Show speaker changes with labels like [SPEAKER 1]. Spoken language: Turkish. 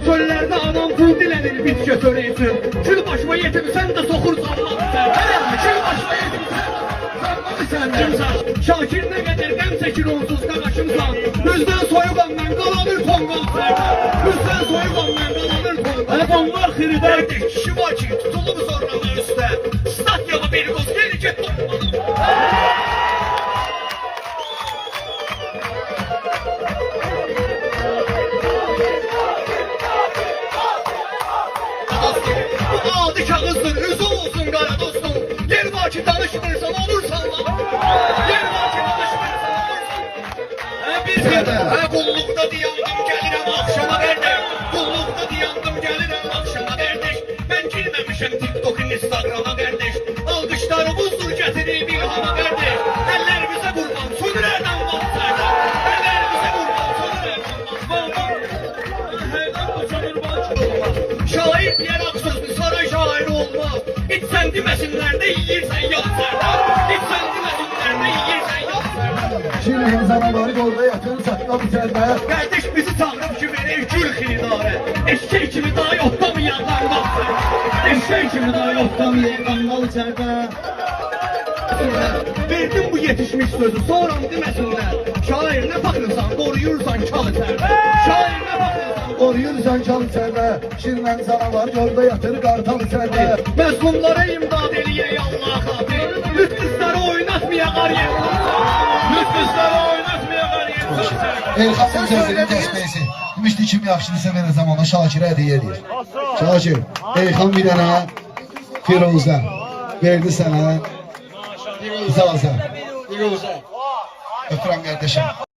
[SPEAKER 1] Çöllerde anam pul dilenir bitki töreysin. Kül başıma yetim sen de sokursan sen. Kül başıma yetim sen de. Şakir ne kadar gəm çəkir onsuz qaqaşımsan. Üzdən soyuqam mən qalanır tonqal sen. Üzdən soyuqam mən qalanır tonqal. Onlar xiridardır kişi var ki tutulub zorlama üstə. Statyalı bir qoz geri get tutmadım. Adı kağızdır, üzü olsun qara dostum. Yer var ki danışmırsan olursan lan. Yer var ki danışmırsan olursan. Biz qulluqda diyandım gəlirəm axşama verdik. Qulluqda diyandım gəlirəm axşama verdik. Mən girməmişəm TikTok'un Instagram'a verdik. Alqışlarımızdır gətirib ilhama verdik. Əllərimizə qurban, sönürərdən vaxtlarda. Əllərimizə qurban, sönürərdən vaxtlarda. Şair diyen aksözlü saray şairi olmaz. Hiç sen demesinler de yiyirsen yapsana. Hiç sen demesinler de yiyirsen yapsana.
[SPEAKER 2] Şimdi zaman var yolda yatır sakla bir tane.
[SPEAKER 1] Kardeş bizi tanrım ki verir gül xinare. Eşek kimi daha yokta mı yandan baksana. Eşek kimi daha yokta mı yandan içeride. Verdim bu yetişmiş sözü sonra mı demesinler. Şair ne bakırsan koruyursan çal içeride. Şair ne bakırsan
[SPEAKER 2] Koruyursan çal içeride. Şimdi zaman var yolda yatır kartal içeride.
[SPEAKER 1] Məzlumlara imdad eləyə Allah xatir. Lütfüsləri oynatmaya qar yerdir. Lütfüsləri oynatmaya qar yerdir.
[SPEAKER 2] Elxanın sözünün təsbihisi. Demişdi kim yaxşıdırsa verəcəm ona Şakirə hədiyyə edir. Şakir, Elxan bir dənə Firuzə verdi sənə. Firuzə. Öpürəm qardeşim.